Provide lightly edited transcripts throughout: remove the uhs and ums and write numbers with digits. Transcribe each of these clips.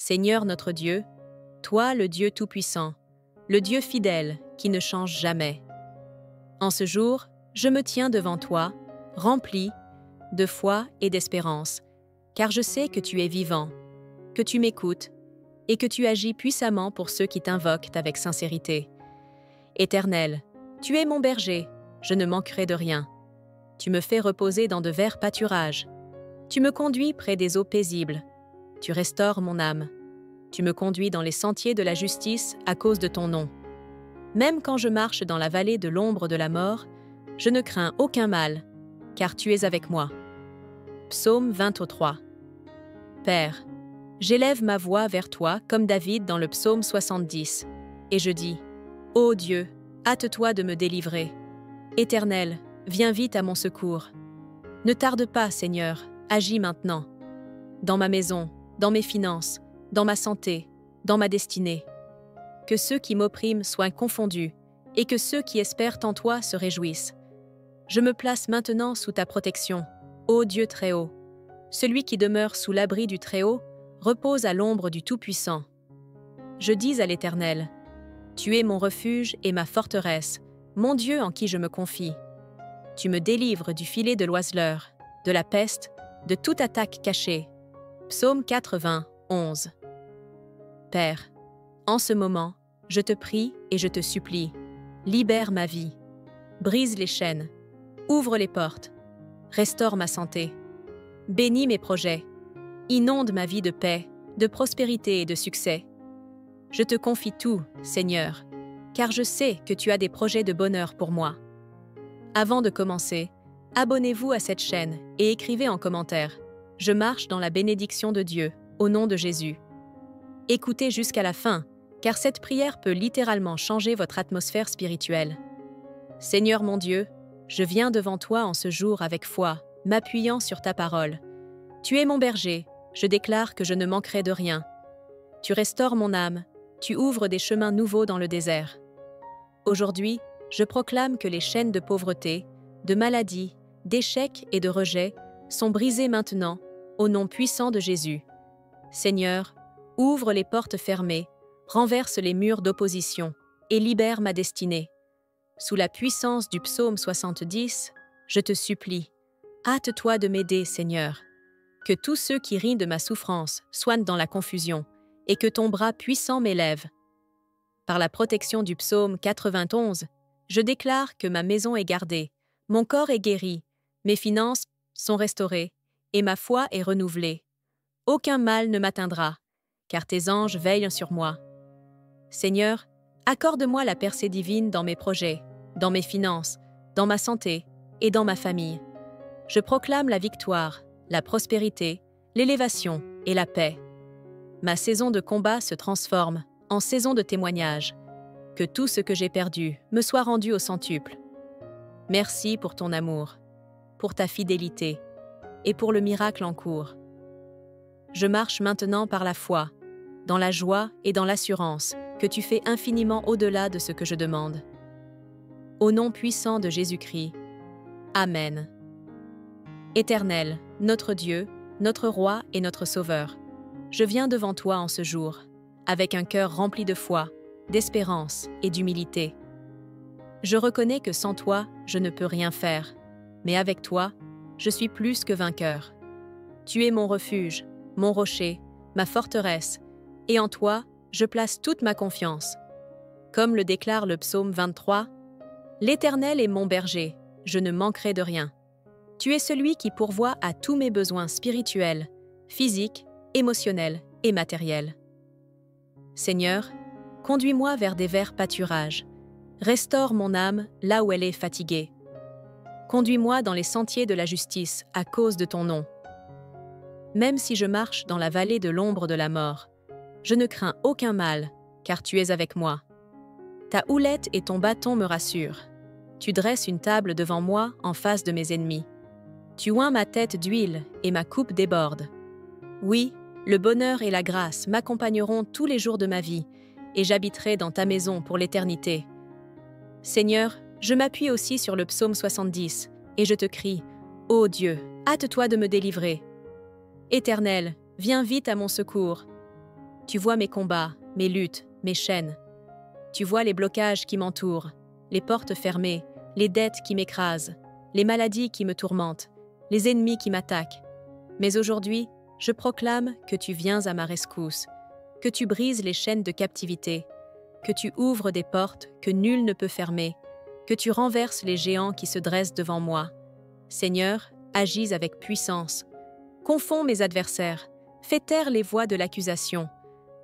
Seigneur notre Dieu, toi le Dieu Tout-Puissant, le Dieu fidèle qui ne change jamais. En ce jour, je me tiens devant toi, rempli de foi et d'espérance, car je sais que tu es vivant, que tu m'écoutes et que tu agis puissamment pour ceux qui t'invoquent avec sincérité. Éternel, tu es mon berger, je ne manquerai de rien. Tu me fais reposer dans de verts pâturages. Tu me conduis près des eaux paisibles. Tu restaures mon âme. Tu me conduis dans les sentiers de la justice à cause de ton nom. Même quand je marche dans la vallée de l'ombre de la mort, je ne crains aucun mal, car tu es avec moi. Psaume 23. Père, j'élève ma voix vers toi comme David dans le psaume 70, et je dis, Ô Dieu, hâte-toi de me délivrer. Éternel, viens vite à mon secours. Ne tarde pas, Seigneur, agis maintenant. Dans ma maison, dans mes finances, dans ma santé, dans ma destinée. Que ceux qui m'oppriment soient confondus, et que ceux qui espèrent en toi se réjouissent. Je me place maintenant sous ta protection, ô Dieu Très-Haut. Celui qui demeure sous l'abri du Très-Haut repose à l'ombre du Tout-Puissant. Je dis à l'Éternel, tu es mon refuge et ma forteresse, mon Dieu en qui je me confie. Tu me délivres du filet de l'oiseleur, de la peste, de toute attaque cachée. Psaume 80, 11. Père, en ce moment, je te prie et je te supplie, libère ma vie, brise les chaînes, ouvre les portes, restaure ma santé, bénis mes projets, inonde ma vie de paix, de prospérité et de succès. Je te confie tout, Seigneur, car je sais que tu as des projets de bonheur pour moi. Avant de commencer, abonnez-vous à cette chaîne et écrivez en commentaire « Je marche dans la bénédiction de Dieu, au nom de Jésus ». Écoutez jusqu'à la fin, car cette prière peut littéralement changer votre atmosphère spirituelle. Seigneur mon Dieu, je viens devant toi en ce jour avec foi, m'appuyant sur ta parole. Tu es mon berger, je déclare que je ne manquerai de rien. Tu restaures mon âme, tu ouvres des chemins nouveaux dans le désert. Aujourd'hui, je proclame que les chaînes de pauvreté, de maladie, d'échec et de rejet sont brisées maintenant, au nom puissant de Jésus. Seigneur, ouvre les portes fermées, renverse les murs d'opposition et libère ma destinée. Sous la puissance du psaume 70, je te supplie, hâte-toi de m'aider, Seigneur. Que tous ceux qui rient de ma souffrance soient dans la confusion, et que ton bras puissant m'élève. Par la protection du psaume 91, je déclare que ma maison est gardée, mon corps est guéri, mes finances sont restaurées, et ma foi est renouvelée. Aucun mal ne m'atteindra, car tes anges veillent sur moi. Seigneur, accorde-moi la percée divine dans mes projets, dans mes finances, dans ma santé et dans ma famille. Je proclame la victoire, la prospérité, l'élévation et la paix. Ma saison de combat se transforme en saison de témoignage. Que tout ce que j'ai perdu me soit rendu au centuple. Merci pour ton amour, pour ta fidélité et pour le miracle en cours. Je marche maintenant par la foi, dans la joie et dans l'assurance que tu fais infiniment au-delà de ce que je demande. Au nom puissant de Jésus-Christ. Amen. Éternel, notre Dieu, notre Roi et notre Sauveur, je viens devant toi en ce jour, avec un cœur rempli de foi, d'espérance et d'humilité. Je reconnais que sans toi, je ne peux rien faire, mais avec toi, je suis plus que vainqueur. Tu es mon refuge, mon rocher, ma forteresse, et en toi, je place toute ma confiance. Comme le déclare le psaume 23, « L'Éternel est mon berger, je ne manquerai de rien. Tu es celui qui pourvoit à tous mes besoins spirituels, physiques, émotionnels et matériels. Seigneur, conduis-moi vers des verts pâturages. Restaure mon âme là où elle est fatiguée. Conduis-moi dans les sentiers de la justice à cause de ton nom. Même si je marche dans la vallée de l'ombre de la mort, je ne crains aucun mal, car tu es avec moi. Ta houlette et ton bâton me rassurent. Tu dresses une table devant moi en face de mes ennemis. Tu oins ma tête d'huile et ma coupe déborde. Oui, le bonheur et la grâce m'accompagneront tous les jours de ma vie, et j'habiterai dans ta maison pour l'éternité. Seigneur, je m'appuie aussi sur le psaume 70, et je te crie, ô Dieu, hâte-toi de me délivrer. Éternel, viens vite à mon secours. Tu vois mes combats, mes luttes, mes chaînes. Tu vois les blocages qui m'entourent, les portes fermées, les dettes qui m'écrasent, les maladies qui me tourmentent, les ennemis qui m'attaquent. Mais aujourd'hui, je proclame que tu viens à ma rescousse, que tu brises les chaînes de captivité, que tu ouvres des portes que nul ne peut fermer, que tu renverses les géants qui se dressent devant moi. Seigneur, agis avec puissance. Confonds mes adversaires, fais taire les voix de l'accusation.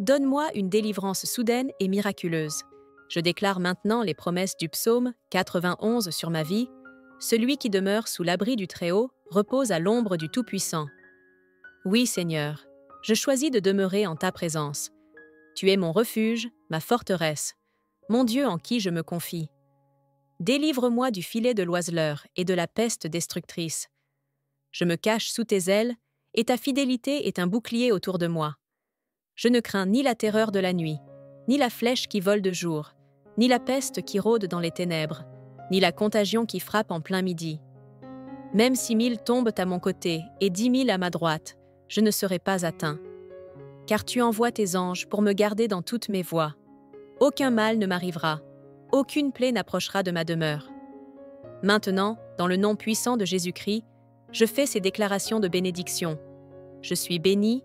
Donne-moi une délivrance soudaine et miraculeuse. Je déclare maintenant les promesses du psaume 91 sur ma vie. Celui qui demeure sous l'abri du Très-Haut repose à l'ombre du Tout-Puissant. Oui, Seigneur, je choisis de demeurer en ta présence. Tu es mon refuge, ma forteresse, mon Dieu en qui je me confie. Délivre-moi du filet de l'oiseleur et de la peste destructrice. Je me cache sous tes ailes, et ta fidélité est un bouclier autour de moi. Je ne crains ni la terreur de la nuit, ni la flèche qui vole de jour, ni la peste qui rôde dans les ténèbres, ni la contagion qui frappe en plein midi. Même si 1000 tombent à mon côté et 10 000 à ma droite, je ne serai pas atteint. Car tu envoies tes anges pour me garder dans toutes mes voies. Aucun mal ne m'arrivera, aucune plaie n'approchera de ma demeure. Maintenant, dans le nom puissant de Jésus-Christ, je fais ces déclarations de bénédiction. Je suis béni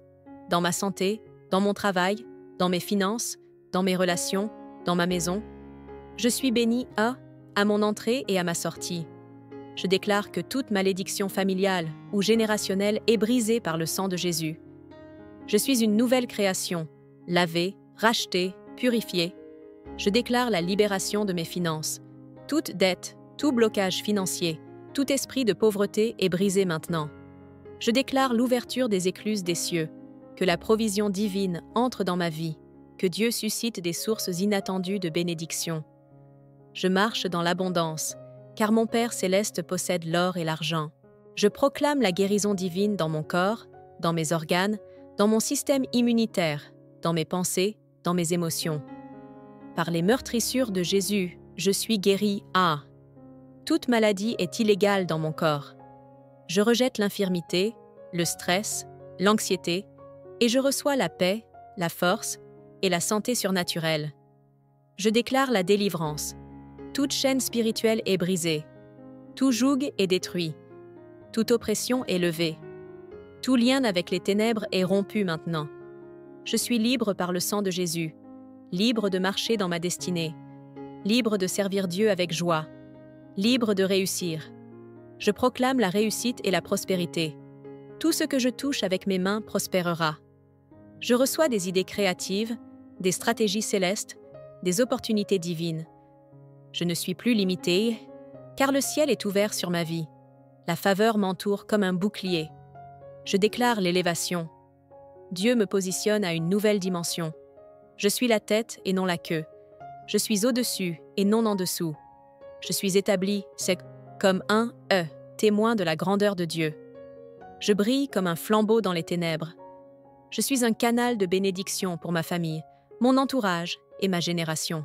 dans ma santé, dans mon travail, dans mes finances, dans mes relations, dans ma maison. Je suis béni à mon entrée et à ma sortie. Je déclare que toute malédiction familiale ou générationnelle est brisée par le sang de Jésus. Je suis une nouvelle création, lavée, rachetée, purifiée. Je déclare la libération de mes finances. Toute dette, tout blocage financier, tout esprit de pauvreté est brisé maintenant. Je déclare l'ouverture des écluses des cieux, que la provision divine entre dans ma vie, que Dieu suscite des sources inattendues de bénédiction. Je marche dans l'abondance, car mon Père céleste possède l'or et l'argent. Je proclame la guérison divine dans mon corps, dans mes organes, dans mon système immunitaire, dans mes pensées, dans mes émotions. Par les meurtrissures de Jésus, je suis guéri Toute maladie est illégale dans mon corps. Je rejette l'infirmité, le stress, l'anxiété, et je reçois la paix, la force et la santé surnaturelle. Je déclare la délivrance. Toute chaîne spirituelle est brisée. Tout joug est détruit. Toute oppression est levée. Tout lien avec les ténèbres est rompu maintenant. Je suis libre par le sang de Jésus, libre de marcher dans ma destinée, libre de servir Dieu avec joie, libre de réussir. Je proclame la réussite et la prospérité. Tout ce que je touche avec mes mains prospérera. Je reçois des idées créatives, des stratégies célestes, des opportunités divines. Je ne suis plus limité, car le ciel est ouvert sur ma vie. La faveur m'entoure comme un bouclier. Je déclare l'élévation. Dieu me positionne à une nouvelle dimension. Je suis la tête et non la queue. Je suis au-dessus et non en dessous. Je suis établi, c'est comme un témoin de la grandeur de Dieu. Je brille comme un flambeau dans les ténèbres. Je suis un canal de bénédiction pour ma famille, mon entourage et ma génération.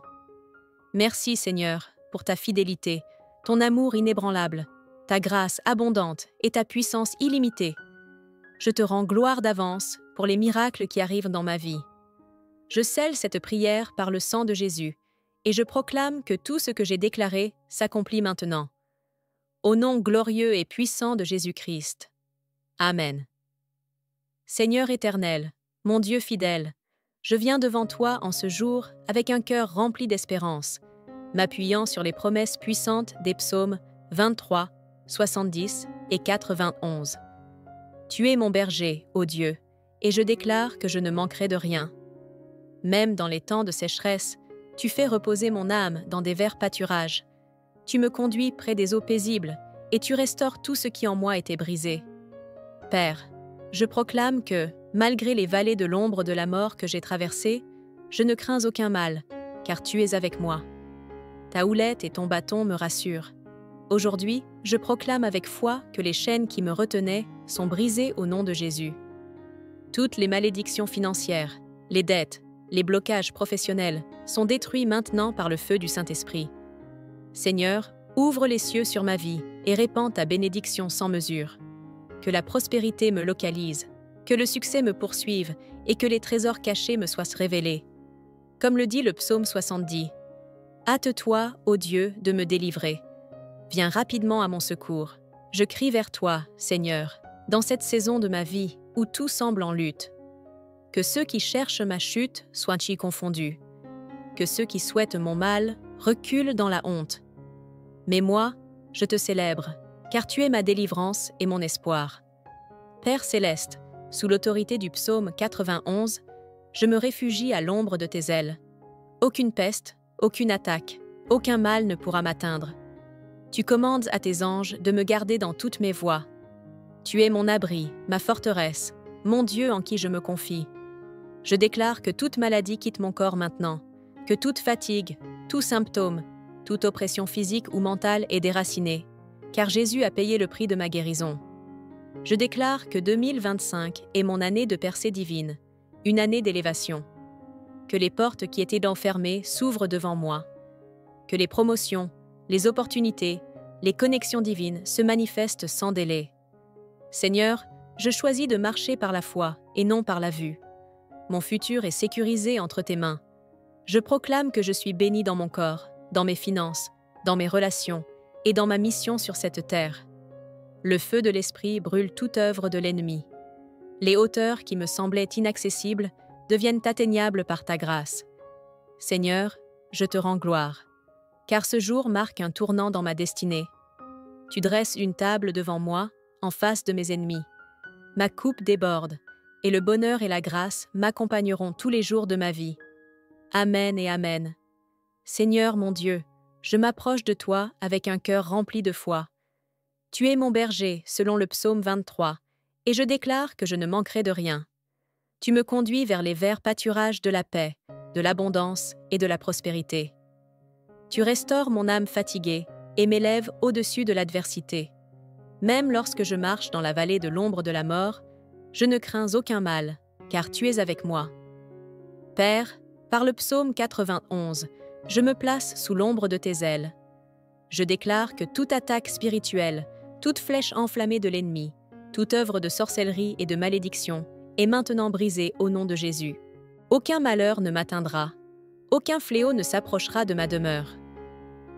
Merci Seigneur pour ta fidélité, ton amour inébranlable, ta grâce abondante et ta puissance illimitée. Je te rends gloire d'avance pour les miracles qui arrivent dans ma vie. Je scelle cette prière par le sang de Jésus et je proclame que tout ce que j'ai déclaré s'accomplit maintenant. Au nom glorieux et puissant de Jésus-Christ. Amen. Seigneur éternel, mon Dieu fidèle, je viens devant toi en ce jour avec un cœur rempli d'espérance, m'appuyant sur les promesses puissantes des psaumes 23, 70 et 91. Tu es mon berger, ô Dieu, et je déclare que je ne manquerai de rien. Même dans les temps de sécheresse, tu fais reposer mon âme dans des verts pâturages. Tu me conduis près des eaux paisibles, et tu restaures tout ce qui en moi était brisé. Père, je proclame que, malgré les vallées de l'ombre de la mort que j'ai traversées, je ne crains aucun mal, car tu es avec moi. Ta houlette et ton bâton me rassurent. Aujourd'hui, je proclame avec foi que les chaînes qui me retenaient sont brisées au nom de Jésus. Toutes les malédictions financières, les dettes, les blocages professionnels sont détruits maintenant par le feu du Saint-Esprit. Seigneur, ouvre les cieux sur ma vie et répands ta bénédiction sans mesure. Que la prospérité me localise, Que le succès me poursuive et que les trésors cachés me soient révélés. Comme le dit le psaume 70, « Hâte-toi, ô Dieu, de me délivrer. Viens rapidement à mon secours. Je crie vers toi, Seigneur, dans cette saison de ma vie où tout semble en lutte. Que ceux qui cherchent ma chute soient-ils confondus. Que ceux qui souhaitent mon mal reculent dans la honte. Mais moi, je te célèbre, car tu es ma délivrance et mon espoir. Père céleste, sous l'autorité du psaume 91, je me réfugie à l'ombre de tes ailes. Aucune peste, aucune attaque, aucun mal ne pourra m'atteindre. Tu commandes à tes anges de me garder dans toutes mes voies. Tu es mon abri, ma forteresse, mon Dieu en qui je me confie. Je déclare que toute maladie quitte mon corps maintenant, que toute fatigue, tout symptôme, toute oppression physique ou mentale est déracinée, car Jésus a payé le prix de ma guérison. Je déclare que 2025 est mon année de percée divine, une année d'élévation. Que les portes qui étaient enfermées s'ouvrent devant moi. Que les promotions, les opportunités, les connexions divines se manifestent sans délai. Seigneur, je choisis de marcher par la foi et non par la vue. Mon futur est sécurisé entre tes mains. Je proclame que je suis béni dans mon corps, dans mes finances, dans mes relations et dans ma mission sur cette terre. Le feu de l'esprit brûle toute œuvre de l'ennemi. Les hauteurs qui me semblaient inaccessibles deviennent atteignables par ta grâce. Seigneur, je te rends gloire, car ce jour marque un tournant dans ma destinée. Tu dresses une table devant moi, en face de mes ennemis. Ma coupe déborde, et le bonheur et la grâce m'accompagneront tous les jours de ma vie. Amen et Amen. Seigneur mon Dieu, je m'approche de toi avec un cœur rempli de foi. Tu es mon berger, selon le psaume 23, et je déclare que je ne manquerai de rien. Tu me conduis vers les verts pâturages de la paix, de l'abondance et de la prospérité. Tu restaures mon âme fatiguée et m'élèves au-dessus de l'adversité. Même lorsque je marche dans la vallée de l'ombre de la mort, je ne crains aucun mal, car tu es avec moi. Père, par le psaume 91, je me place sous l'ombre de tes ailes. Je déclare que toute attaque spirituelle, toute flèche enflammée de l'ennemi, toute œuvre de sorcellerie et de malédiction est maintenant brisée au nom de Jésus. Aucun malheur ne m'atteindra, aucun fléau ne s'approchera de ma demeure.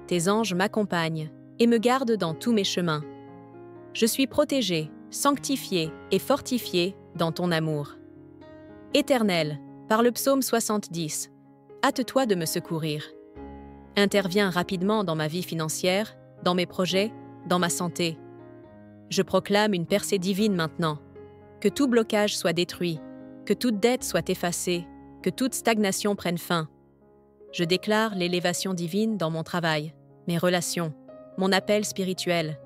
Tes anges m'accompagnent et me gardent dans tous mes chemins. Je suis protégé, sanctifié et fortifié dans ton amour. Éternel, par le psaume 70, hâte-toi de me secourir. Interviens rapidement dans ma vie financière, dans mes projets, dans ma santé. Je proclame une percée divine maintenant. Que tout blocage soit détruit, que toute dette soit effacée, que toute stagnation prenne fin. Je déclare l'élévation divine dans mon travail, mes relations, mon appel spirituel.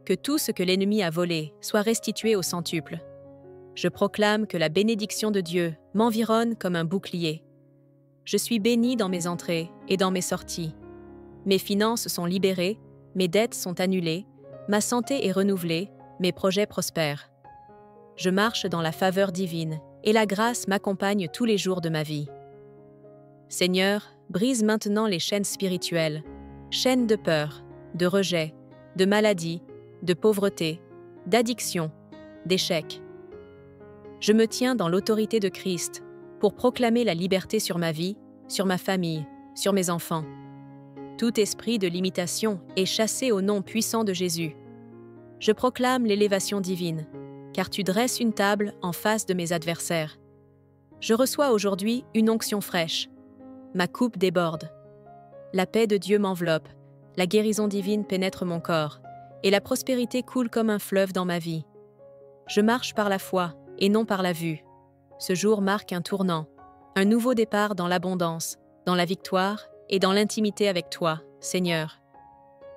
Que tout ce que l'ennemi a volé soit restitué au centuple. Je proclame que la bénédiction de Dieu m'environne comme un bouclier. Je suis béni dans mes entrées et dans mes sorties. Mes finances sont libérées, mes dettes sont annulées, ma santé est renouvelée, mes projets prospèrent. Je marche dans la faveur divine et la grâce m'accompagne tous les jours de ma vie. Seigneur, brise maintenant les chaînes spirituelles, chaînes de peur, de rejet, de maladie, de pauvreté, d'addiction, d'échec. Je me tiens dans l'autorité de Christ pour proclamer la liberté sur ma vie, sur ma famille, sur mes enfants. Tout esprit de limitation est chassé au nom puissant de Jésus. Je proclame l'élévation divine, car tu dresses une table en face de mes adversaires. Je reçois aujourd'hui une onction fraîche. Ma coupe déborde. La paix de Dieu m'enveloppe, la guérison divine pénètre mon corps, et la prospérité coule comme un fleuve dans ma vie. Je marche par la foi et non par la vue. Ce jour marque un tournant, un nouveau départ dans l'abondance, dans la victoire et dans l'intimité avec toi, Seigneur.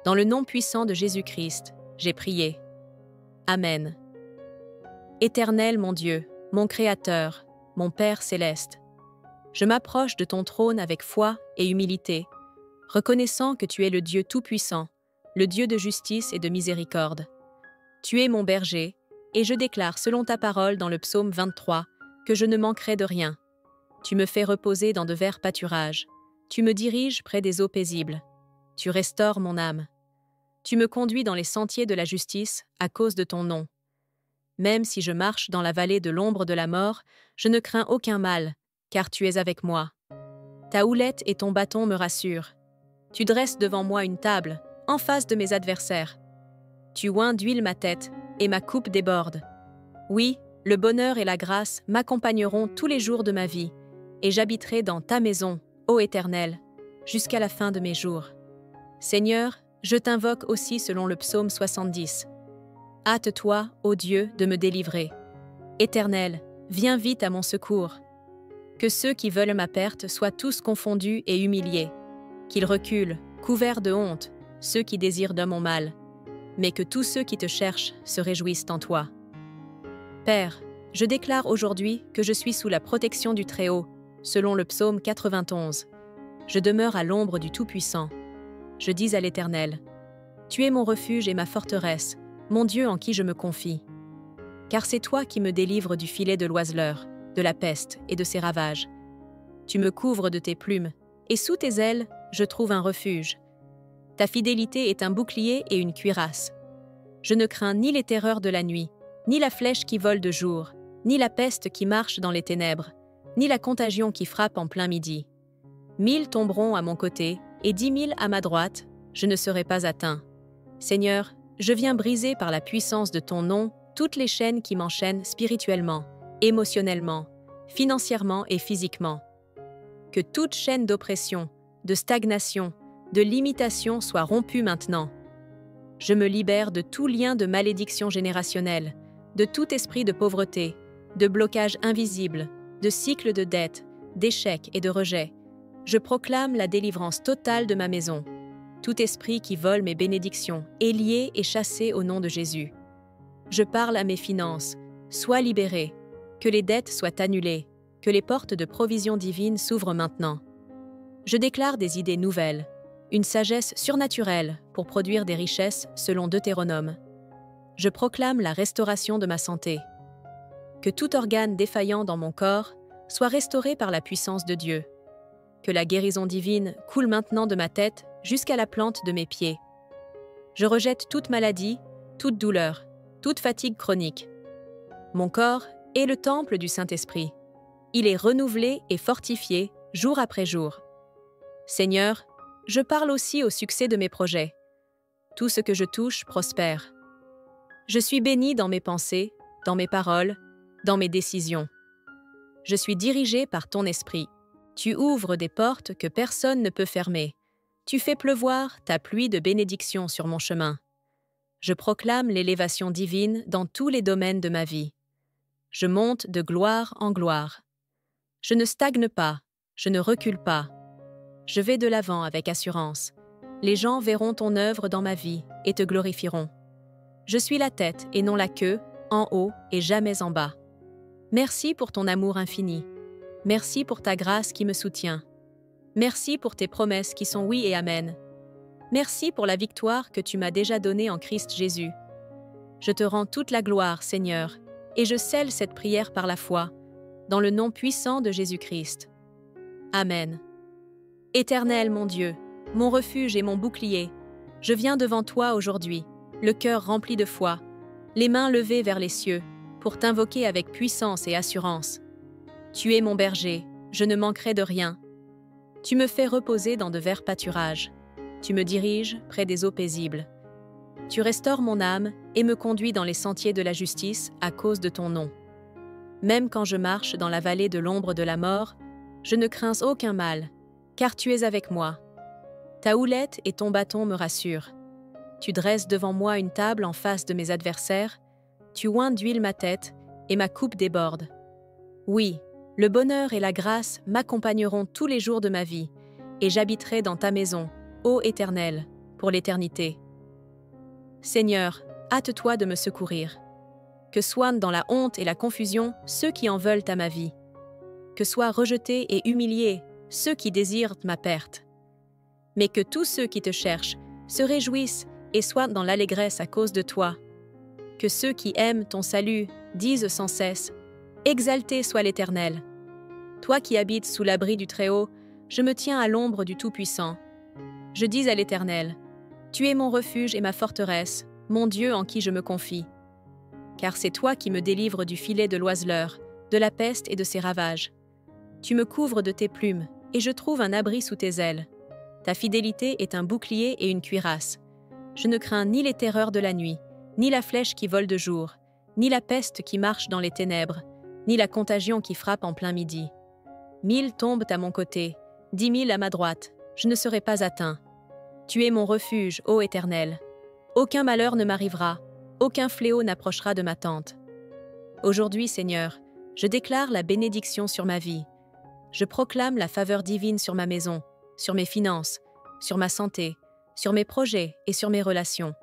Dans le nom puissant de Jésus-Christ, j'ai prié. Amen. Éternel mon Dieu, mon Créateur, mon Père céleste, je m'approche de ton trône avec foi et humilité, reconnaissant que tu es le Dieu tout-puissant, le Dieu de justice et de miséricorde. Tu es mon berger, et je déclare selon ta parole dans le psaume 23 que je ne manquerai de rien. Tu me fais reposer dans de verts pâturages. Tu me diriges près des eaux paisibles. Tu restaures mon âme. Tu me conduis dans les sentiers de la justice à cause de ton nom. Même si je marche dans la vallée de l'ombre de la mort, je ne crains aucun mal, car tu es avec moi. Ta houlette et ton bâton me rassurent. Tu dresses devant moi une table, en face de mes adversaires. Tu oins d'huile ma tête, et ma coupe déborde. Oui, le bonheur et la grâce m'accompagneront tous les jours de ma vie, et j'habiterai dans ta maison, ô Éternel, jusqu'à la fin de mes jours. Seigneur, je t'invoque aussi selon le psaume 70. Hâte-toi, ô Dieu, de me délivrer. Éternel, viens vite à mon secours. Que ceux qui veulent ma perte soient tous confondus et humiliés. Qu'ils reculent, couverts de honte, ceux qui désirent de mon mal. Mais que tous ceux qui te cherchent se réjouissent en toi. Père, je déclare aujourd'hui que je suis sous la protection du Très-Haut, selon le psaume 91. Je demeure à l'ombre du Tout-Puissant. Je dis à l'Éternel, « Tu es mon refuge et ma forteresse, mon Dieu en qui je me confie. Car c'est toi qui me délivres du filet de l'oiseleur, de la peste et de ses ravages. Tu me couvres de tes plumes, et sous tes ailes, je trouve un refuge. Ta fidélité est un bouclier et une cuirasse. Je ne crains ni les terreurs de la nuit, ni la flèche qui vole de jour, ni la peste qui marche dans les ténèbres, ni la contagion qui frappe en plein midi. 1000 tomberont à mon côté, et 10 000 à ma droite, je ne serai pas atteint. Seigneur, je viens briser par la puissance de ton nom toutes les chaînes qui m'enchaînent spirituellement, émotionnellement, financièrement et physiquement. Que toute chaîne d'oppression, de stagnation, de limitation soit rompue maintenant. Je me libère de tout lien de malédiction générationnelle, de tout esprit de pauvreté, de blocage invisible, de cycle de dette, d'échec et de rejet. Je proclame la délivrance totale de ma maison. Tout esprit qui vole mes bénédictions est lié et chassé au nom de Jésus. Je parle à mes finances, sois libérés, que les dettes soient annulées, que les portes de provision divine s'ouvrent maintenant. Je déclare des idées nouvelles, une sagesse surnaturelle pour produire des richesses selon Deutéronome. Je proclame la restauration de ma santé. Que tout organe défaillant dans mon corps soit restauré par la puissance de Dieu. Que la guérison divine coule maintenant de ma tête jusqu'à la plante de mes pieds. Je rejette toute maladie, toute douleur, toute fatigue chronique. Mon corps est le temple du Saint-Esprit. Il est renouvelé et fortifié jour après jour. Seigneur, je parle aussi au succès de mes projets. Tout ce que je touche prospère. Je suis béni dans mes pensées, dans mes paroles, dans mes décisions. Je suis dirigé par ton esprit. Tu ouvres des portes que personne ne peut fermer. Tu fais pleuvoir ta pluie de bénédictions sur mon chemin. Je proclame l'élévation divine dans tous les domaines de ma vie. Je monte de gloire en gloire. Je ne stagne pas, je ne recule pas. Je vais de l'avant avec assurance. Les gens verront ton œuvre dans ma vie et te glorifieront. Je suis la tête et non la queue, en haut et jamais en bas. Merci pour ton amour infini. Merci pour ta grâce qui me soutient. Merci pour tes promesses qui sont oui et amen. Merci pour la victoire que tu m'as déjà donnée en Christ Jésus. Je te rends toute la gloire, Seigneur, et je scelle cette prière par la foi, dans le nom puissant de Jésus-Christ. Amen. Éternel mon Dieu, mon refuge et mon bouclier, je viens devant toi aujourd'hui, le cœur rempli de foi, les mains levées vers les cieux, pour t'invoquer avec puissance et assurance. Tu es mon berger, je ne manquerai de rien. Tu me fais reposer dans de verts pâturages. Tu me diriges près des eaux paisibles. Tu restaures mon âme et me conduis dans les sentiers de la justice à cause de ton nom. Même quand je marche dans la vallée de l'ombre de la mort, je ne crains aucun mal, car tu es avec moi. Ta houlette et ton bâton me rassurent. Tu dresses devant moi une table en face de mes adversaires, tu oins d'huile ma tête et ma coupe déborde. Oui, le bonheur et la grâce m'accompagneront tous les jours de ma vie, et j'habiterai dans ta maison, ô Éternel, pour l'éternité. Seigneur, hâte-toi de me secourir. Que soient dans la honte et la confusion ceux qui en veulent à ma vie. Que soient rejetés et humiliés ceux qui désirent ma perte. Mais que tous ceux qui te cherchent se réjouissent et soient dans l'allégresse à cause de toi. Que ceux qui aiment ton salut disent sans cesse « Exalté soit l'Éternel ». Toi qui habites sous l'abri du Très-Haut, je me tiens à l'ombre du Tout-Puissant. Je dis à l'Éternel « Tu es mon refuge et ma forteresse, mon Dieu en qui je me confie ». car c'est toi qui me délivres du filet de l'oiseleur, de la peste et de ses ravages. Tu me couvres de tes plumes, et je trouve un abri sous tes ailes. Ta fidélité est un bouclier et une cuirasse. Je ne crains ni les terreurs de la nuit, ni la flèche qui vole de jour, ni la peste qui marche dans les ténèbres, ni la contagion qui frappe en plein midi. 1000 tombent à mon côté, 10 000 à ma droite, je ne serai pas atteint. Tu es mon refuge, ô Éternel. Aucun malheur ne m'arrivera, aucun fléau n'approchera de ma tente. Aujourd'hui, Seigneur, je déclare la bénédiction sur ma vie. Je proclame la faveur divine sur ma maison, sur mes finances, sur ma santé, sur mes projets et sur mes relations.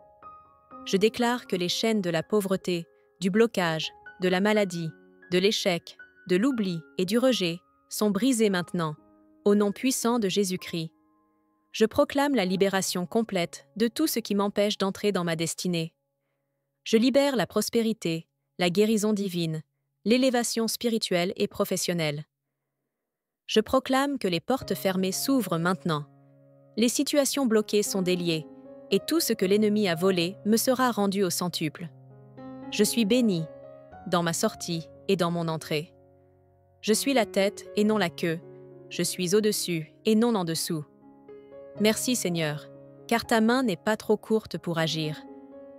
Je déclare que les chaînes de la pauvreté, du blocage, de la maladie, de l'échec, de l'oubli et du rejet sont brisées maintenant, au nom puissant de Jésus-Christ. Je proclame la libération complète de tout ce qui m'empêche d'entrer dans ma destinée. Je libère la prospérité, la guérison divine, l'élévation spirituelle et professionnelle. Je proclame que les portes fermées s'ouvrent maintenant. Les situations bloquées sont déliées, et tout ce que l'ennemi a volé me sera rendu au centuple. Je suis béni, dans ma sortie et dans mon entrée. Je suis la tête et non la queue. Je suis au-dessus et non en dessous. Merci Seigneur, car ta main n'est pas trop courte pour agir.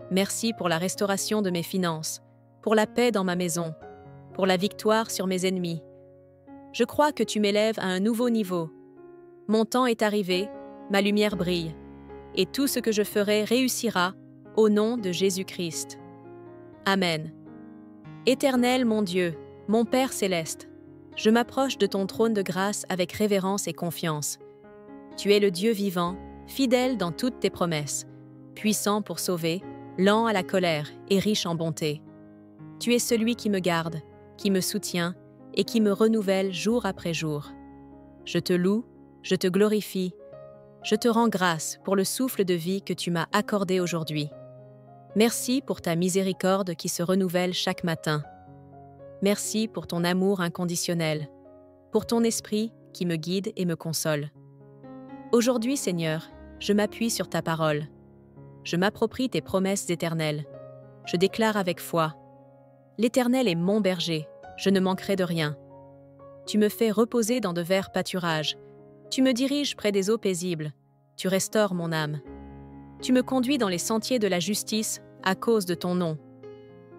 Merci pour la restauration de mes finances, pour la paix dans ma maison, pour la victoire sur mes ennemis. Je crois que tu m'élèves à un nouveau niveau. Mon temps est arrivé, ma lumière brille, et tout ce que je ferai réussira au nom de Jésus-Christ. Amen. Éternel mon Dieu, mon Père céleste, je m'approche de ton trône de grâce avec révérence et confiance. Tu es le Dieu vivant, fidèle dans toutes tes promesses, puissant pour sauver, lent à la colère et riche en bonté. Tu es celui qui me garde, qui me soutient et qui me renouvelle jour après jour. Je te loue, je te glorifie, je te rends grâce pour le souffle de vie que tu m'as accordé aujourd'hui. Merci pour ta miséricorde qui se renouvelle chaque matin. Merci pour ton amour inconditionnel, pour ton esprit qui me guide et me console. Aujourd'hui, Seigneur, je m'appuie sur ta parole. Je m'approprie tes promesses éternelles. Je déclare avec foi: l'Éternel est mon berger, je ne manquerai de rien. Tu me fais reposer dans de verts pâturages. Tu me diriges près des eaux paisibles. Tu restaures mon âme. Tu me conduis dans les sentiers de la justice à cause de ton nom.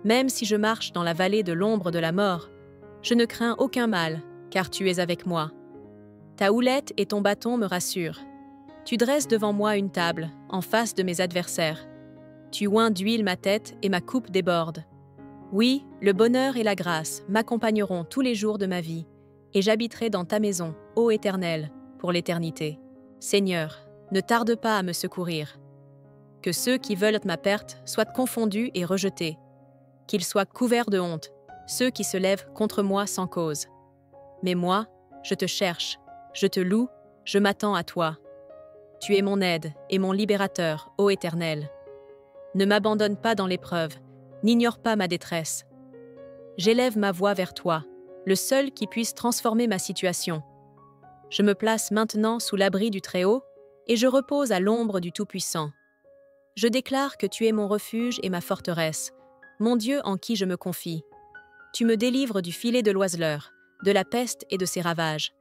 Même si je marche dans la vallée de l'ombre de la mort, je ne crains aucun mal, car tu es avec moi. Ta houlette et ton bâton me rassurent. Tu dresses devant moi une table, en face de mes adversaires. Tu oins d'huile ma tête et ma coupe déborde. Oui, le bonheur et la grâce m'accompagneront tous les jours de ma vie, et j'habiterai dans ta maison, ô Éternel, pour l'éternité. Seigneur, ne tarde pas à me secourir. Que ceux qui veulent ma perte soient confondus et rejetés. Qu'ils soient couverts de honte, ceux qui se lèvent contre moi sans cause. Mais moi, je te cherche, je te loue, je m'attends à toi. Tu es mon aide et mon libérateur, ô Éternel. Ne m'abandonne pas dans l'épreuve, n'ignore pas ma détresse. J'élève ma voix vers toi, le seul qui puisse transformer ma situation. Je me place maintenant sous l'abri du Très-Haut et je repose à l'ombre du Tout-Puissant. Je déclare que tu es mon refuge et ma forteresse, mon Dieu en qui je me confie. Tu me délivres du filet de l'oiseleur, de la peste et de ses ravages.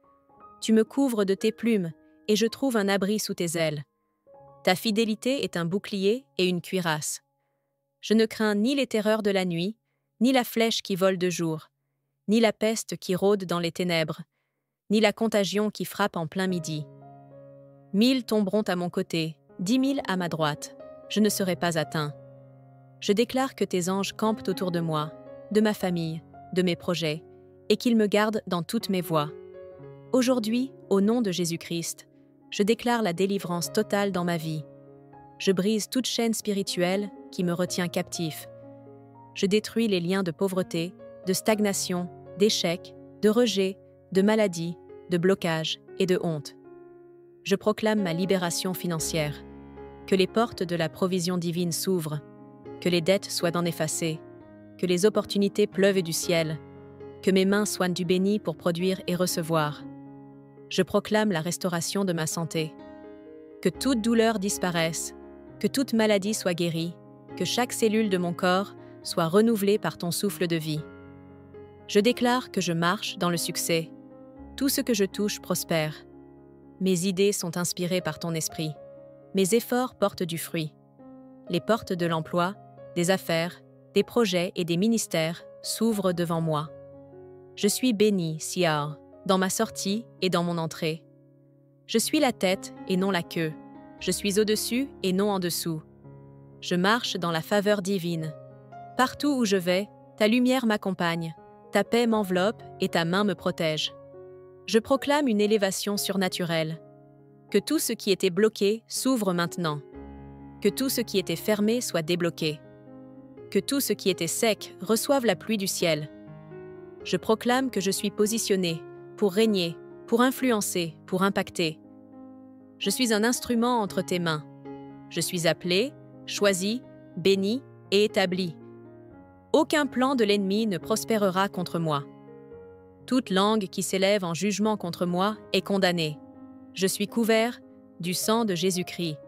Tu me couvres de tes plumes et je trouve un abri sous tes ailes. Ta fidélité est un bouclier et une cuirasse. Je ne crains ni les terreurs de la nuit, ni la flèche qui vole de jour, ni la peste qui rôde dans les ténèbres, ni la contagion qui frappe en plein midi. 1000 tomberont à mon côté, 10 000 à ma droite, je ne serai pas atteint. Je déclare que tes anges campent autour de moi, de ma famille, de mes projets, et qu'ils me gardent dans toutes mes voies. Aujourd'hui, au nom de Jésus-Christ, je déclare la délivrance totale dans ma vie. Je brise toute chaîne spirituelle qui me retient captif. Je détruis les liens de pauvreté, de stagnation, d'échec, de rejet, de maladie, de blocage et de honte. Je proclame ma libération financière. Que les portes de la provision divine s'ouvrent, que les dettes soient en effacées, que les opportunités pleuvent du ciel, que mes mains soignent du béni pour produire et recevoir. Je proclame la restauration de ma santé. Que toute douleur disparaisse, que toute maladie soit guérie, que chaque cellule de mon corps soient renouvelés par ton souffle de vie. Je déclare que je marche dans le succès. Tout ce que je touche prospère. Mes idées sont inspirées par ton esprit. Mes efforts portent du fruit. Les portes de l'emploi, des affaires, des projets et des ministères s'ouvrent devant moi. Je suis béni, Siar, dans ma sortie et dans mon entrée. Je suis la tête et non la queue. Je suis au-dessus et non en dessous. Je marche dans la faveur divine. Partout où je vais, ta lumière m'accompagne, ta paix m'enveloppe et ta main me protège. Je proclame une élévation surnaturelle. Que tout ce qui était bloqué s'ouvre maintenant. Que tout ce qui était fermé soit débloqué. Que tout ce qui était sec reçoive la pluie du ciel. Je proclame que je suis positionné pour régner, pour influencer, pour impacter. Je suis un instrument entre tes mains. Je suis appelé, choisi, béni et établi. Aucun plan de l'ennemi ne prospérera contre moi. Toute langue qui s'élève en jugement contre moi est condamnée. Je suis couvert du sang de Jésus-Christ.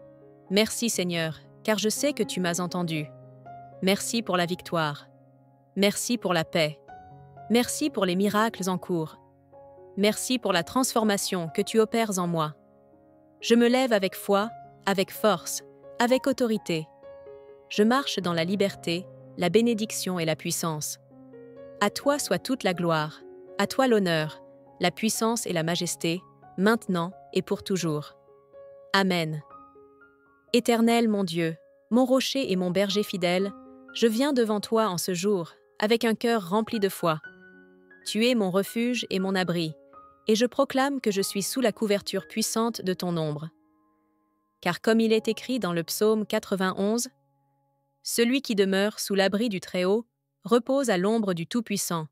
Merci Seigneur, car je sais que tu m'as entendu. Merci pour la victoire. Merci pour la paix. Merci pour les miracles en cours. Merci pour la transformation que tu opères en moi. Je me lève avec foi, avec force, avec autorité. Je marche dans la liberté, la bénédiction et la puissance. À toi soit toute la gloire, à toi l'honneur, la puissance et la majesté, maintenant et pour toujours. Amen. Éternel mon Dieu, mon rocher et mon berger fidèle, je viens devant toi en ce jour, avec un cœur rempli de foi. Tu es mon refuge et mon abri, et je proclame que je suis sous la couverture puissante de ton ombre. Car comme il est écrit dans le psaume 91, « Celui qui demeure sous l'abri du Très-Haut repose à l'ombre du Tout-Puissant.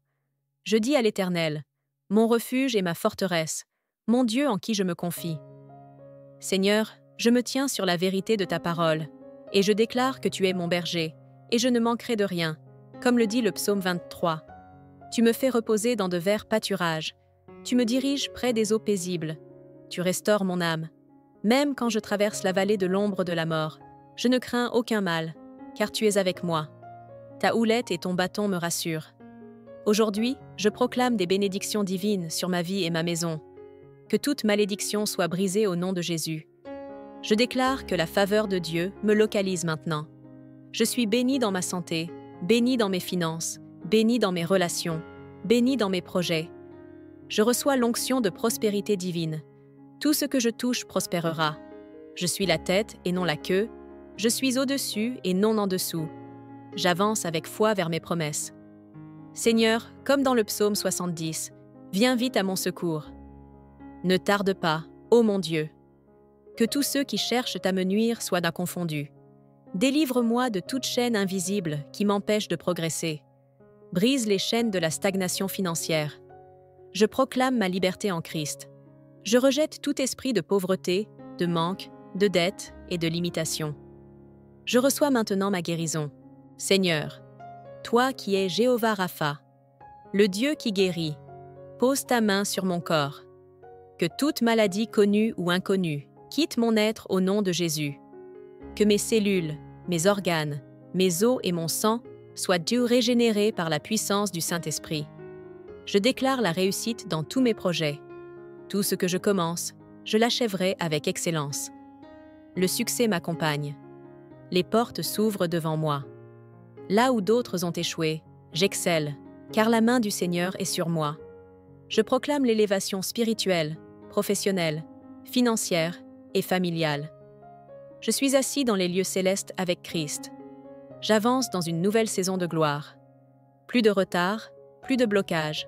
Je dis à l'Éternel, mon refuge et ma forteresse, mon Dieu en qui je me confie. Seigneur, je me tiens sur la vérité de ta parole, et je déclare que tu es mon berger, et je ne manquerai de rien, comme le dit le psaume 23. Tu me fais reposer dans de verts pâturages, tu me diriges près des eaux paisibles, tu restaures mon âme. Même quand je traverse la vallée de l'ombre de la mort, je ne crains aucun mal, car tu es avec moi. Ta houlette et ton bâton me rassurent. Aujourd'hui, je proclame des bénédictions divines sur ma vie et ma maison. Que toute malédiction soit brisée au nom de Jésus. Je déclare que la faveur de Dieu me localise maintenant. Je suis béni dans ma santé, béni dans mes finances, béni dans mes relations, béni dans mes projets. Je reçois l'onction de prospérité divine. Tout ce que je touche prospérera. Je suis la tête et non la queue. Je suis au-dessus et non en dessous. J'avance avec foi vers mes promesses. Seigneur, comme dans le psaume 70, viens vite à mon secours. Ne tarde pas, ô mon Dieu. Que tous ceux qui cherchent à me nuire soient confondus. Délivre-moi de toute chaîne invisible qui m'empêche de progresser. Brise les chaînes de la stagnation financière. Je proclame ma liberté en Christ. Je rejette tout esprit de pauvreté, de manque, de dette et de limitation. Je reçois maintenant ma guérison. Seigneur, toi qui es Jéhovah Rapha, le Dieu qui guérit, pose ta main sur mon corps. Que toute maladie connue ou inconnue quitte mon être au nom de Jésus. Que mes cellules, mes organes, mes os et mon sang soient régénérés par la puissance du Saint-Esprit. Je déclare la réussite dans tous mes projets. Tout ce que je commence, je l'achèverai avec excellence. Le succès m'accompagne. Les portes s'ouvrent devant moi. Là où d'autres ont échoué, j'excelle, car la main du Seigneur est sur moi. Je proclame l'élévation spirituelle, professionnelle, financière et familiale. Je suis assis dans les lieux célestes avec Christ. J'avance dans une nouvelle saison de gloire. Plus de retard, plus de blocage.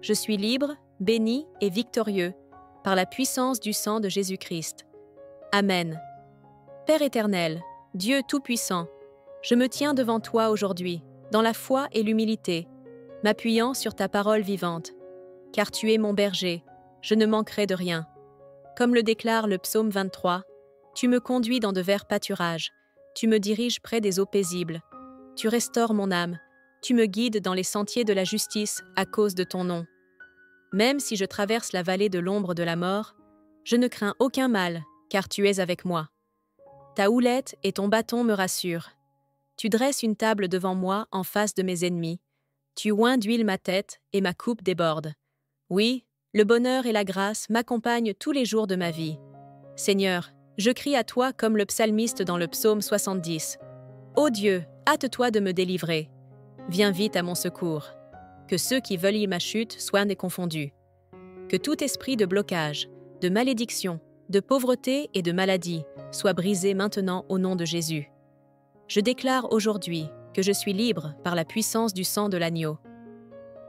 Je suis libre, béni et victorieux par la puissance du sang de Jésus-Christ. Amen. Père éternel, Dieu Tout-Puissant, je me tiens devant toi aujourd'hui, dans la foi et l'humilité, m'appuyant sur ta parole vivante. Car tu es mon berger, je ne manquerai de rien. Comme le déclare le psaume 23, tu me conduis dans de verts pâturages, tu me diriges près des eaux paisibles, tu restaures mon âme, tu me guides dans les sentiers de la justice à cause de ton nom. Même si je traverse la vallée de l'ombre de la mort, je ne crains aucun mal, car tu es avec moi. Ta houlette et ton bâton me rassurent. Tu dresses une table devant moi en face de mes ennemis. Tu oins d'huile ma tête et ma coupe déborde. Oui, le bonheur et la grâce m'accompagnent tous les jours de ma vie. Seigneur, je crie à toi comme le psalmiste dans le psaume 70. Ô Dieu, hâte-toi de me délivrer. Viens vite à mon secours. Que ceux qui veulent ma chute soient confondus. Que tout esprit de blocage, de malédiction, de pauvreté et de maladie soit brisé maintenant au nom de Jésus. Je déclare aujourd'hui que je suis libre par la puissance du sang de l'agneau.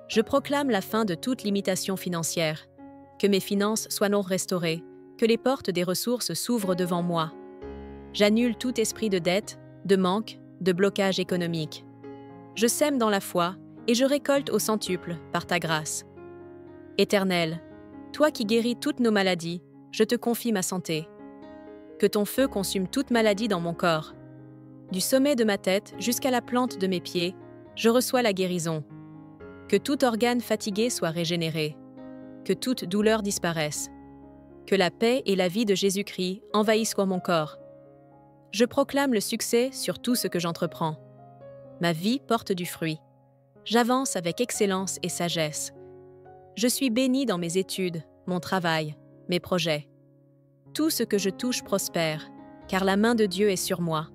Je proclame la fin de toute limitation financière, que mes finances soient non restaurées, que les portes des ressources s'ouvrent devant moi. J'annule tout esprit de dette, de manque, de blocage économique. Je sème dans la foi et je récolte au centuple par ta grâce. Éternel, toi qui guéris toutes nos maladies, je te confie ma santé. Que ton feu consume toute maladie dans mon corps. Du sommet de ma tête jusqu'à la plante de mes pieds, je reçois la guérison. Que tout organe fatigué soit régénéré. Que toute douleur disparaisse. Que la paix et la vie de Jésus-Christ envahissent mon corps. Je proclame le succès sur tout ce que j'entreprends. Ma vie porte du fruit. J'avance avec excellence et sagesse. Je suis béni dans mes études, mon travail, mes projets. Tout ce que je touche prospère, car la main de Dieu est sur moi.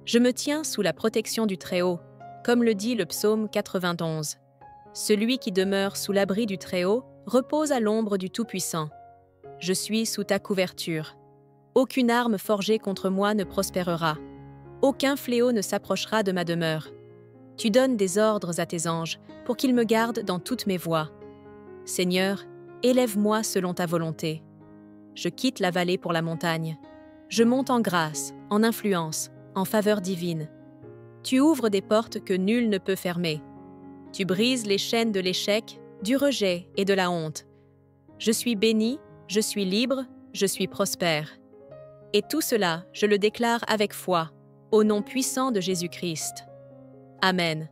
Je me tiens sous la protection du Très-Haut, comme le dit le psaume 91. Celui qui demeure sous l'abri du Très-Haut repose à l'ombre du Tout-Puissant. Je suis sous ta couverture. Aucune arme forgée contre moi ne prospérera. Aucun fléau ne s'approchera de ma demeure. Tu donnes des ordres à tes anges pour qu'ils me gardent dans toutes mes voies. Seigneur, élève-moi selon ta volonté. Je quitte la vallée pour la montagne. Je monte en grâce, en influence, en faveur divine. Tu ouvres des portes que nul ne peut fermer. Tu brises les chaînes de l'échec, du rejet et de la honte. Je suis béni, je suis libre, je suis prospère. Et tout cela, je le déclare avec foi, au nom puissant de Jésus-Christ. Amen.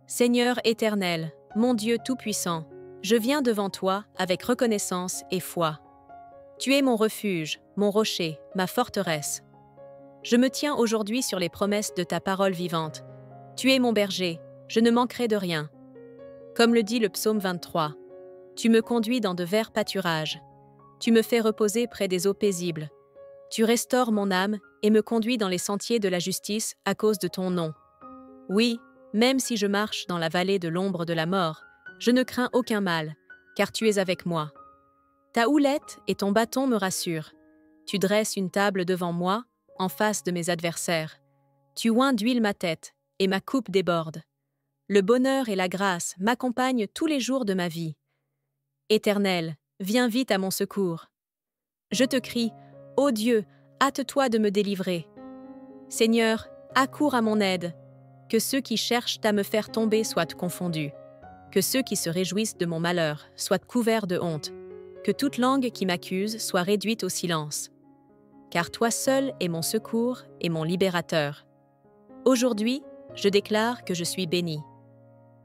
Seigneur éternel, mon Dieu tout-puissant, je viens devant toi avec reconnaissance et foi. Tu es mon refuge, mon rocher, ma forteresse. Je me tiens aujourd'hui sur les promesses de ta parole vivante. Tu es mon berger, je ne manquerai de rien. Comme le dit le psaume 23, tu me conduis dans de verts pâturages. Tu me fais reposer près des eaux paisibles. Tu restaures mon âme et me conduis dans les sentiers de la justice à cause de ton nom. Oui, même si je marche dans la vallée de l'ombre de la mort, je ne crains aucun mal, car tu es avec moi. Ta houlette et ton bâton me rassurent. Tu dresses une table devant moi, en face de mes adversaires. Tu oins d'huile ma tête, et ma coupe déborde. Le bonheur et la grâce m'accompagnent tous les jours de ma vie. Éternel, viens vite à mon secours. Je te crie, ô Dieu, hâte-toi de me délivrer. Seigneur, accours à mon aide. Que ceux qui cherchent à me faire tomber soient confondus. Que ceux qui se réjouissent de mon malheur soient couverts de honte. Que toute langue qui m'accuse soit réduite au silence. Car toi seul es mon secours et mon libérateur. Aujourd'hui, je déclare que je suis béni.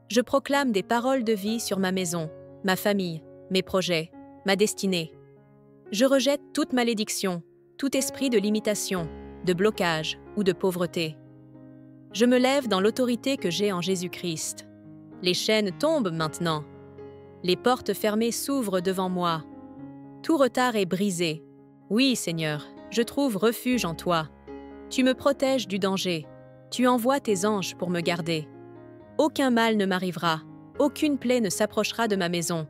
Je proclame des paroles de vie sur ma maison, ma famille, mes projets, ma destinée. Je rejette toute malédiction, tout esprit de limitation, de blocage ou de pauvreté. Je me lève dans l'autorité que j'ai en Jésus-Christ. Les chaînes tombent maintenant. Les portes fermées s'ouvrent devant moi. Tout retard est brisé. Oui, Seigneur, je trouve refuge en toi. Tu me protèges du danger. Tu envoies tes anges pour me garder. Aucun mal ne m'arrivera. Aucune plaie ne s'approchera de ma maison.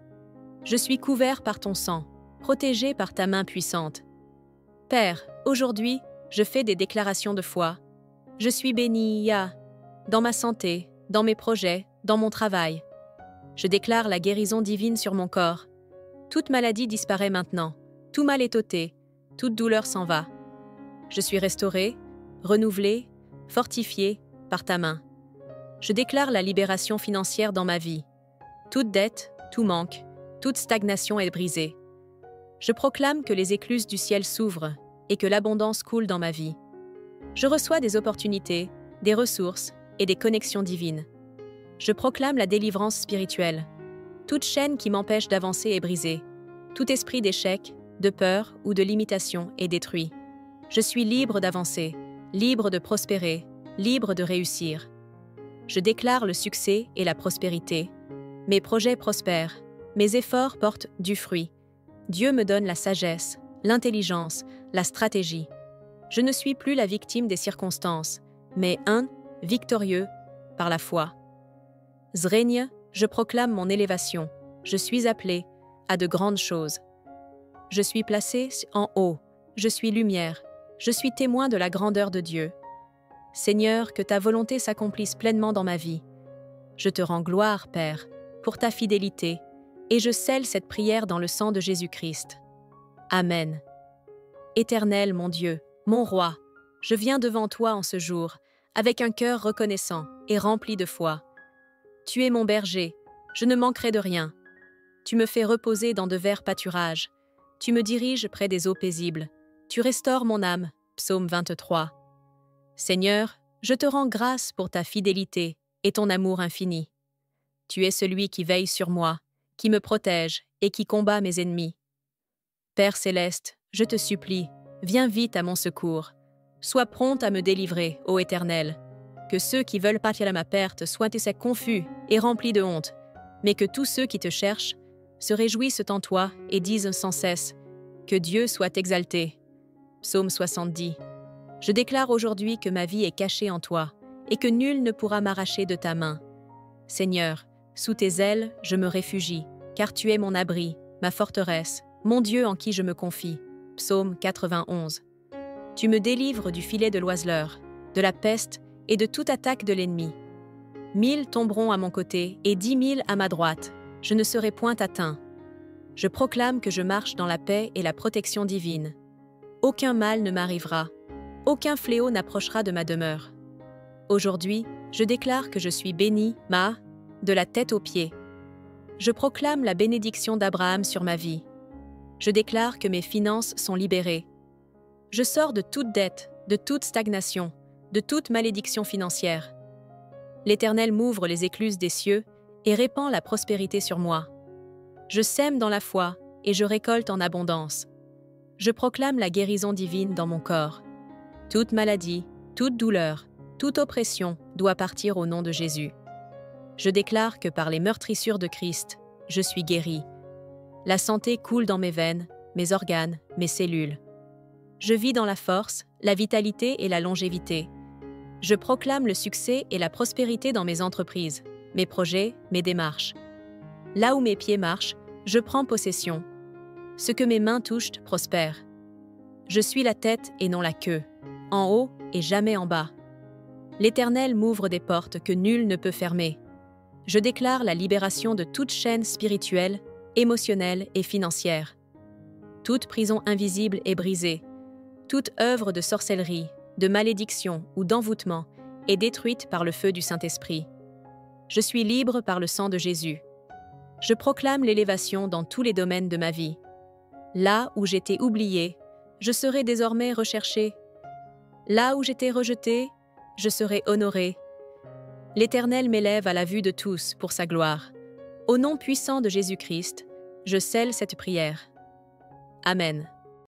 Je suis couvert par ton sang, protégé par ta main puissante. Père, aujourd'hui, je fais des déclarations de foi. Je suis béni, dans ma santé, dans mes projets, dans mon travail. Je déclare la guérison divine sur mon corps. Toute maladie disparaît maintenant. Tout mal est ôté. Toute douleur s'en va. Je suis restauré, renouvelé, fortifié par ta main. Je déclare la libération financière dans ma vie. Toute dette, tout manque, toute stagnation est brisée. Je proclame que les écluses du ciel s'ouvrent et que l'abondance coule dans ma vie. Je reçois des opportunités, des ressources et des connexions divines. Je proclame la délivrance spirituelle. Toute chaîne qui m'empêche d'avancer est brisée. Tout esprit d'échec, de peur ou de limitation est détruit. Je suis libre d'avancer, libre de prospérer, libre de réussir. Je déclare le succès et la prospérité. Mes projets prospèrent, mes efforts portent du fruit. Dieu me donne la sagesse, l'intelligence, la stratégie. Je ne suis plus la victime des circonstances, mais un victorieux par la foi. Zrenie, je proclame mon élévation. Je suis appelé à de grandes choses. Je suis placé en haut. Je suis lumière. Je suis témoin de la grandeur de Dieu. Seigneur, que ta volonté s'accomplisse pleinement dans ma vie. Je te rends gloire, Père, pour ta fidélité, et je scelle cette prière dans le sang de Jésus-Christ. Amen. Éternel, mon Dieu, mon Roi, je viens devant toi en ce jour, avec un cœur reconnaissant et rempli de foi. Tu es mon berger, je ne manquerai de rien. Tu me fais reposer dans de verts pâturages. Tu me diriges près des eaux paisibles. Tu restaures mon âme. Psaume 23. Seigneur, je te rends grâce pour ta fidélité et ton amour infini. Tu es celui qui veille sur moi, qui me protège et qui combat mes ennemis. Père céleste, je te supplie, viens vite à mon secours. Sois prompt à me délivrer, ô Éternel. Que ceux qui veulent partir à ma perte soient confus et remplis de honte, mais que tous ceux qui te cherchent se réjouissent en toi et disent sans cesse que Dieu soit exalté. Psaume 70. Je déclare aujourd'hui que ma vie est cachée en toi et que nul ne pourra m'arracher de ta main. Seigneur, sous tes ailes, je me réfugie, car tu es mon abri, ma forteresse, mon Dieu en qui je me confie. Psaume 91. Tu me délivres du filet de l'oiseleur, de la peste et de toute attaque de l'ennemi. 1000 tomberont à mon côté et 10 000 à ma droite. Je ne serai point atteint. Je proclame que je marche dans la paix et la protection divine. Aucun mal ne m'arrivera. Aucun fléau n'approchera de ma demeure. Aujourd'hui, je déclare que je suis béni, de la tête aux pieds. Je proclame la bénédiction d'Abraham sur ma vie. Je déclare que mes finances sont libérées. Je sors de toute dette, de toute stagnation, de toute malédiction financière. L'Éternel m'ouvre les écluses des cieux et répand la prospérité sur moi. Je sème dans la foi et je récolte en abondance. Je proclame la guérison divine dans mon corps. Toute maladie, toute douleur, toute oppression doit partir au nom de Jésus. Je déclare que par les meurtrissures de Christ, je suis guéri. La santé coule dans mes veines, mes organes, mes cellules. Je vis dans la force, la vitalité et la longévité. Je proclame le succès et la prospérité dans mes entreprises, mes projets, mes démarches. Là où mes pieds marchent, je prends possession. Ce que mes mains touchent prospère. Je suis la tête et non la queue, en haut et jamais en bas. L'Éternel m'ouvre des portes que nul ne peut fermer. Je déclare la libération de toute chaîne spirituelle, émotionnelle et financière. Toute prison invisible est brisée. Toute œuvre de sorcellerie, de malédiction ou d'envoûtement est détruite par le feu du Saint-Esprit. Je suis libre par le sang de Jésus. Je proclame l'élévation dans tous les domaines de ma vie. Là où j'étais oublié, je serai désormais recherché. Là où j'étais rejeté, je serai honoré. L'Éternel m'élève à la vue de tous pour sa gloire. Au nom puissant de Jésus-Christ, je scelle cette prière. Amen.